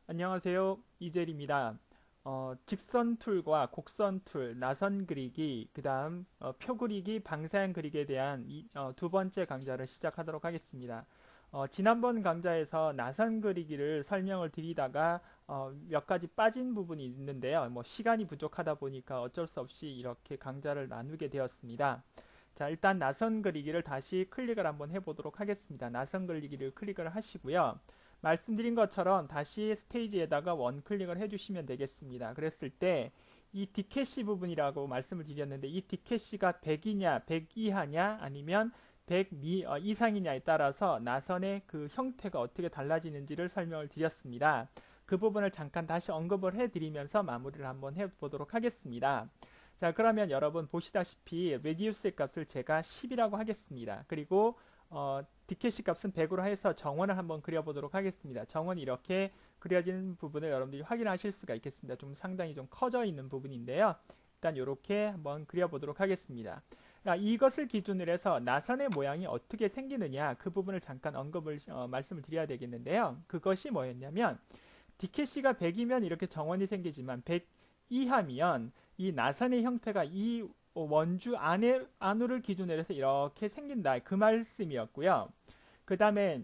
안녕하세요. 이젤입니다. 직선 툴과 곡선 툴, 나선 그리기, 그 다음 표 그리기, 방사형 그리기에 대한 두 번째 강좌를 시작하도록 하겠습니다. 지난번 강좌에서 나선 그리기를 설명을 드리다가 몇 가지 빠진 부분이 있는데요. 시간이 부족하다 보니까 어쩔 수 없이 이렇게 강좌를 나누게 되었습니다. 자, 일단 나선 그리기를 다시 클릭을 한번 해보도록 하겠습니다. 나선 그리기를 클릭을 하시고요. 말씀드린 것처럼 다시 스테이지에다가 원 클릭을 해주시면 되겠습니다. 그랬을 때 이 디캐시 부분이라고 말씀을 드렸는데 이 디캐시가 100이냐 100 이하냐 아니면 100 이상이냐에 따라서 나선의 그 형태가 어떻게 달라지는지를 설명을 드렸습니다. 그 부분을 잠깐 다시 언급을 해드리면서 마무리를 한번 해보도록 하겠습니다. 자, 그러면 여러분 보시다시피 레디우스의 값을 제가 10이라고 하겠습니다. 그리고 디캐시 값은 100으로 해서 정원을 한번 그려보도록 하겠습니다. 정원이 이렇게 그려진 부분을 여러분들이 확인하실 수가 있겠습니다. 좀 상당히 좀 커져 있는 부분인데요. 일단 이렇게 한번 그려보도록 하겠습니다. 이것을 기준으로 해서 나선의 모양이 어떻게 생기느냐 그 부분을 잠깐 언급을 말씀을 드려야 되겠는데요. 그것이 뭐였냐면 디캐시가 100이면 이렇게 정원이 생기지만 100 이하면 이 나선의 형태가 이 원주 안으를 기준으로 해서 이렇게 생긴다 그 말씀이었고요. 그 다음에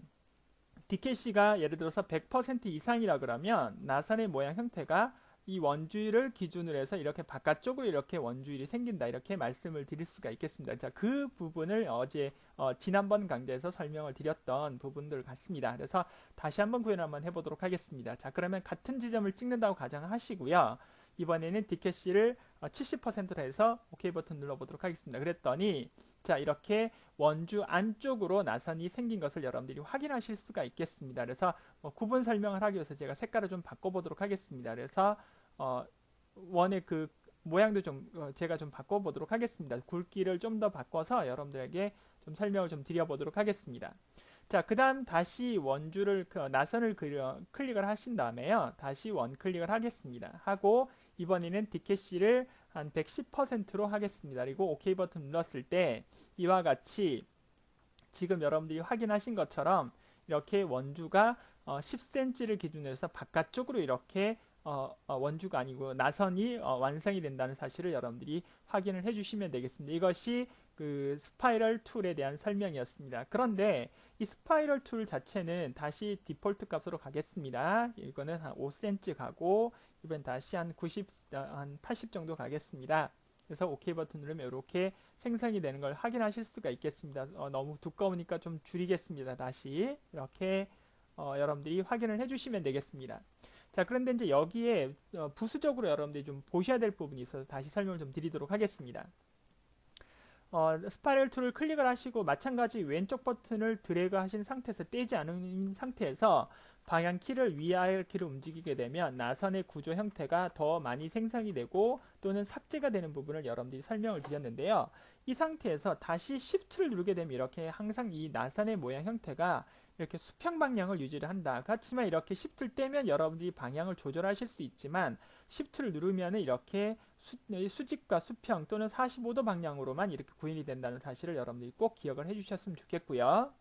DKC가 예를 들어서 100% 이상이라 그러면 나선의 모양 형태가 이 원주율을 기준으로 해서 이렇게 바깥쪽으로 이렇게 원주율이 생긴다 이렇게 말씀을 드릴 수가 있겠습니다. 자, 그 부분을 어제 지난번 강좌에서 설명을 드렸던 부분들 같습니다. 그래서 다시 한번 구현을 한번 해보도록 하겠습니다. 자, 그러면 같은 지점을 찍는다고 가정하시고요. 이번에는 디캐시를 70%로 해서 OK 버튼 눌러보도록 하겠습니다. 그랬더니 자, 이렇게 원주 안쪽으로 나선이 생긴 것을 여러분들이 확인하실 수가 있겠습니다. 그래서 구분 설명을 하기 위해서 제가 색깔을 좀 바꿔보도록 하겠습니다. 그래서 원의 그 모양도 좀 제가 좀 바꿔보도록 하겠습니다. 굵기를 좀 더 바꿔서 여러분들에게 좀 설명을 좀 드려보도록 하겠습니다. 자, 그 다음 다시 원주를 나선을 클릭을 하신 다음에요. 다시 원 클릭을 하겠습니다. 하고 이번에는 디캐시를 한 110%로 하겠습니다. 그리고 OK 버튼 눌렀을 때 이와 같이 지금 여러분들이 확인하신 것처럼 이렇게 원주가 10cm를 기준으로 해서 바깥쪽으로 이렇게 원주가 아니고 나선이 완성이 된다는 사실을 여러분들이 확인을 해주시면 되겠습니다. 이것이 그 스파이럴 툴에 대한 설명이었습니다. 그런데 이 스파이럴 툴 자체는 다시 디폴트 값으로 가겠습니다. 이거는 한 5cm 가고 이번 다시 한 90, 한 80 정도 가겠습니다. 그래서 OK 버튼 누르면 이렇게 생성이 되는 걸 확인하실 수가 있겠습니다. 너무 두꺼우니까 좀 줄이겠습니다. 다시 이렇게 여러분들이 확인을 해주시면 되겠습니다. 자, 그런데 이제 여기에 부수적으로 여러분들이 좀 보셔야 될 부분이 있어서 다시 설명을 좀 드리도록 하겠습니다. 스파이럴 툴을 클릭을 하시고 마찬가지 왼쪽 버튼을 드래그 하신 상태에서 떼지 않은 상태에서 방향키를 위아래 키를 움직이게 되면 나선의 구조 형태가 더 많이 생성이 되고 또는 삭제가 되는 부분을 여러분들이 설명을 드렸는데요. 이 상태에서 다시 Shift를 누르게 되면 이렇게 항상 이 나선의 모양 형태가 이렇게 수평 방향을 유지를 한다. 그렇지만 이렇게 Shift를 떼면 여러분들이 방향을 조절하실 수 있지만 Shift를 누르면 이렇게 수직과 수평 또는 45도 방향으로만 이렇게 구현이 된다는 사실을 여러분들이 꼭 기억을 해주셨으면 좋겠고요.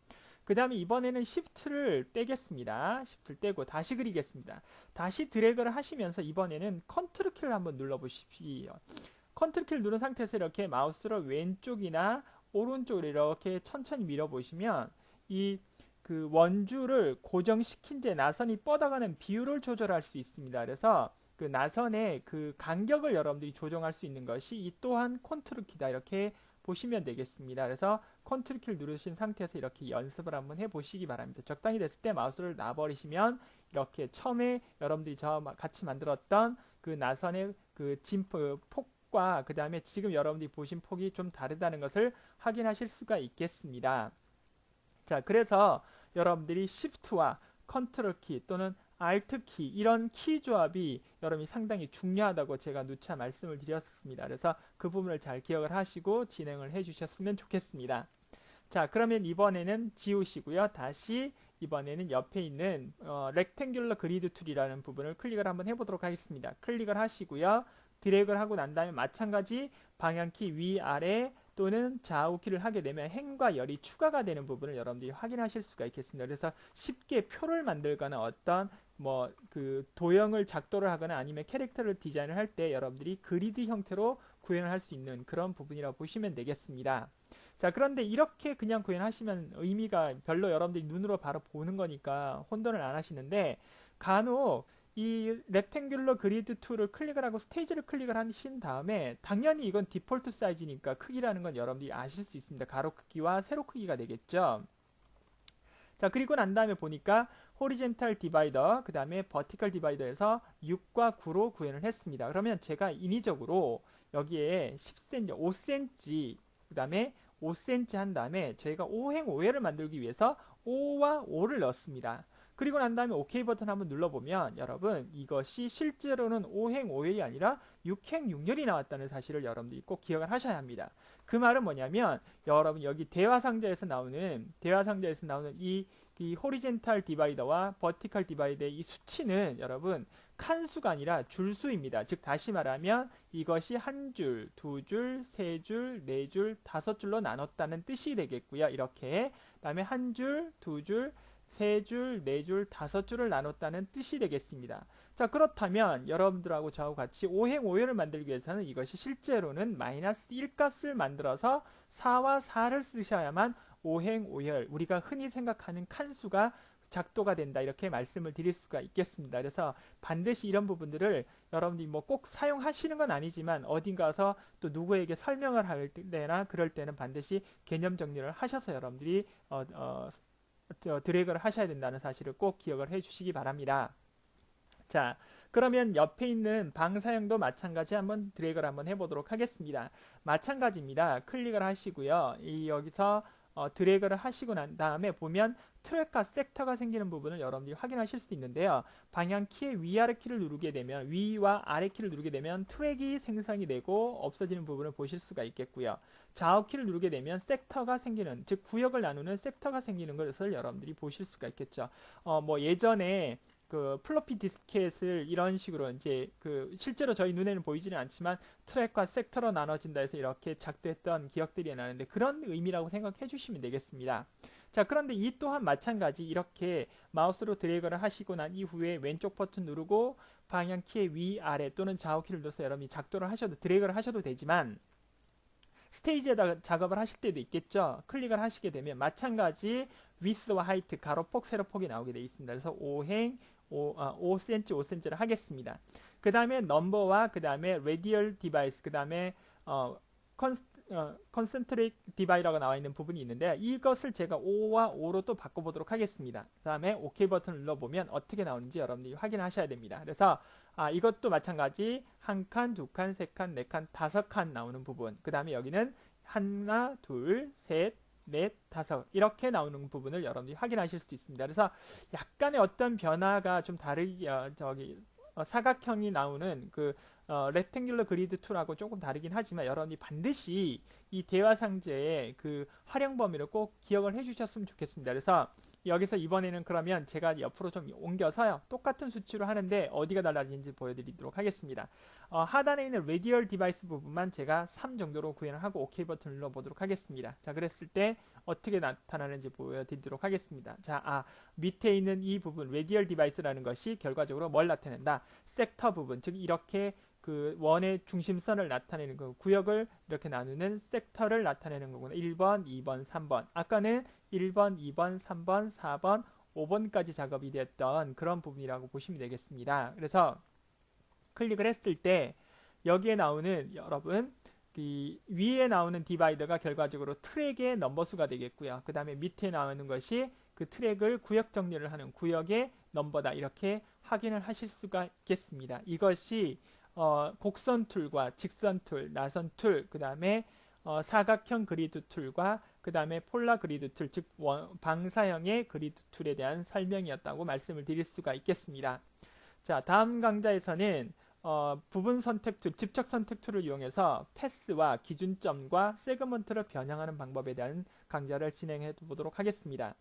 그 다음에 이번에는 Shift를 떼겠습니다. Shift를 떼고 다시 그리겠습니다. 다시 드래그를 하시면서 이번에는 컨트롤 키를 한번 눌러보십시오. 컨트롤 키를 누른 상태에서 이렇게 마우스로 왼쪽이나 오른쪽으로 이렇게 천천히 밀어보시면 이 그 원주를 고정시킨 채 나선이 뻗어가는 비율을 조절할 수 있습니다. 그래서 그 나선의 그 간격을 여러분들이 조정할 수 있는 것이 이 또한 컨트롤 키다. 이렇게 보시면 되겠습니다. 그래서 컨트롤 키를 누르신 상태에서 이렇게 연습을 한번 해보시기 바랍니다. 적당히 됐을 때 마우스를 놔버리시면 이렇게 처음에 여러분들이 저 같이 만들었던 그 나선의 그 폭과 그 다음에 지금 여러분들이 보신 폭이 좀 다르다는 것을 확인하실 수가 있겠습니다. 자, 그래서 여러분들이 Shift와 컨트롤 키 또는 Alt 키 이런 키 조합이 여러분이 상당히 중요하다고 제가 누차 말씀을 드렸습니다. 그래서 그 부분을 잘 기억을 하시고 진행을 해주셨으면 좋겠습니다. 자, 그러면 이번에는 지우시고요. 다시 이번에는 옆에 있는 렉탱귤러 그리드 툴이라는 부분을 클릭을 한번 해보도록 하겠습니다. 클릭을 하시고요. 드래그를 하고 난 다음에 마찬가지 방향키 위아래 또는 좌우키를 하게 되면 행과 열이 추가가 되는 부분을 여러분들이 확인하실 수가 있겠습니다. 그래서 쉽게 표를 만들거나 어떤 뭐 그 도형을 작도를 하거나 아니면 캐릭터를 디자인을 할 때 여러분들이 그리드 형태로 구현을 할 수 있는 그런 부분이라고 보시면 되겠습니다. 자, 그런데 이렇게 그냥 구현하시면 의미가 별로, 여러분들이 눈으로 바로 보는 거니까 혼돈을 안 하시는데, 간혹 이 렉탱귤러 그리드 툴을 클릭을 하고 스테이지를 클릭을 하신 다음에 당연히 이건 디폴트 사이즈니까 크기라는 건 여러분들이 아실 수 있습니다. 가로 크기와 세로 크기가 되겠죠. 자, 그리고 난 다음에 보니까 호리젠탈 디바이더, 그 다음에 버티컬 디바이더에서 6과 9로 구현을 했습니다. 그러면 제가 인위적으로 여기에 10cm, 5cm, 그 다음에 5cm 한 다음에 저희가 5행 5회를 만들기 위해서 5와 5를 넣었습니다. 그리고 난 다음에 OK 버튼 한번 눌러보면 여러분, 이것이 실제로는 5행 5혈이 아니라 6행 6혈이 나왔다는 사실을 여러분들이 꼭 기억을 하셔야 합니다. 그 말은 뭐냐면 여러분, 여기 대화상자에서 나오는 이 호리젠탈 디바이더와 버티컬 디바이더의 이 수치는 여러분 칸수가 아니라 줄수입니다. 즉 다시 말하면 이것이 한 줄, 두 줄, 세 줄, 네 줄, 다섯 줄로 나눴다는 뜻이 되겠고요. 이렇게 그다음에 한 줄, 두 줄, 세 줄, 네 줄, 다섯 줄을 나눴다는 뜻이 되겠습니다. 자, 그렇다면 여러분들하고 저하고 같이 5행 5혈을 만들기 위해서는 이것이 실제로는 마이너스 1값을 만들어서 4와 4를 쓰셔야만 5행 5혈, 우리가 흔히 생각하는 칸수가 작도가 된다, 이렇게 말씀을 드릴 수가 있겠습니다. 그래서 반드시 이런 부분들을 여러분들이 뭐 꼭 사용하시는 건 아니지만 어딘가서 또 누구에게 설명을 할 때나 그럴 때는 반드시 개념 정리를 하셔서 여러분들이 드래그를 하셔야 된다는 사실을 꼭 기억을 해 주시기 바랍니다. 자, 그러면 옆에 있는 방사형도 마찬가지 한번 드래그를 한번 해보도록 하겠습니다. 마찬가지입니다. 클릭을 하시고요. 여기서 드래그를 하시고 난 다음에 보면 트랙과 섹터가 생기는 부분을 여러분들이 확인하실 수 있는데요. 방향 키의 위아래 키를 누르게 되면, 위와 아래 키를 누르게 되면 트랙이 생성이 되고 없어지는 부분을 보실 수가 있겠고요. 좌우 키를 누르게 되면 섹터가 생기는, 즉 구역을 나누는 섹터가 생기는 것을 여러분들이 보실 수가 있겠죠. 뭐 예전에 그 플로피 디스켓을 이런 식으로 이제 그 실제로 저희 눈에는 보이지는 않지만 트랙과 섹터로 나눠진다 해서 이렇게 작도했던 기억들이 나는데, 그런 의미라고 생각해 주시면 되겠습니다. 자, 그런데 이 또한 마찬가지, 이렇게 마우스로 드래그를 하시고 난 이후에 왼쪽 버튼 누르고 방향 키의 위, 아래 또는 좌우 키를 눌러서 여러분이 작도를 하셔도, 드래그를 하셔도 되지만 스테이지에다 작업을 하실 때도 있겠죠. 클릭을 하시게 되면 마찬가지 위스와 하이트, 가로폭, 세로폭이 나오게 되어 있습니다. 그래서 5cm, 5cm를 하겠습니다. 그 다음에 넘버와 그 다음에 레디얼 디바이스, 그 다음에 컨센트릭 디바이더가 나와 있는 부분이 있는데, 이것을 제가 5와 5로 또 바꿔보도록 하겠습니다. 그 다음에 OK 버튼을 눌러보면 어떻게 나오는지 여러분들이 확인하셔야 됩니다. 그래서 이것도 마찬가지 한 칸, 두 칸, 세 칸, 네 칸, 다섯 칸 나오는 부분, 그 다음에 여기는 하나, 둘, 셋, 넷, 다섯, 이렇게 나오는 부분을 여러분들이 확인하실 수 있습니다. 그래서 약간의 어떤 변화가 좀 다르게 사각형이 나오는 그 렉탱귤러 그리드 툴하고 조금 다르긴 하지만 여러분이 반드시 이 대화 상자의 그 활용 범위를 꼭 기억을 해주셨으면 좋겠습니다. 그래서 여기서 이번에는 그러면 제가 옆으로 좀 옮겨서요, 똑같은 수치로 하는데 어디가 달라지는지 보여드리도록 하겠습니다. 하단에 있는 레디얼 디바이스 부분만 제가 3 정도로 구현을 하고 OK 버튼을 눌러보도록 하겠습니다. 자, 그랬을 때 어떻게 나타나는지 보여드리도록 하겠습니다. 자, 밑에 있는 이 부분 레디얼 디바이스라는 것이 결과적으로 뭘 나타낸다? 섹터 부분, 즉 이렇게 그 원의 중심선을 나타내는 거, 구역을 이렇게 나누는 섹터를 나타내는 거구나. 1번, 2번, 3번. 아까는 1번, 2번, 3번, 4번, 5번까지 작업이 됐던 그런 부분이라고 보시면 되겠습니다. 그래서 클릭을 했을 때 여기에 나오는 여러분, 그 위에 나오는 디바이더가 결과적으로 트랙의 넘버수가 되겠고요. 그 다음에 밑에 나오는 것이 그 트랙을 구역 정리를 하는 구역의 넘버다, 이렇게 확인을 하실 수가 있겠습니다. 이것이 곡선 툴과 직선 툴, 나선 툴, 그 다음에 사각형 그리드 툴과 그 다음에 폴라 그리드 툴, 즉 방사형의 그리드 툴에 대한 설명이었다고 말씀을 드릴 수가 있겠습니다. 자, 다음 강좌에서는 부분 선택 툴, 집착 선택 툴을 이용해서 패스와 기준점과 세그먼트를 변형하는 방법에 대한 강좌를 진행해 보도록 하겠습니다.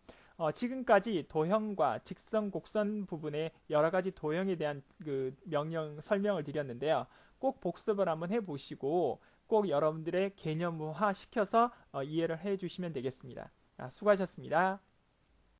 지금까지 도형과 직선, 곡선 부분의 여러 가지 도형에 대한 그 명령 설명을 드렸는데요. 꼭 복습을 한번 해보시고 꼭 여러분들의 개념화 시켜서 이해를 해주시면 되겠습니다. 수고하셨습니다.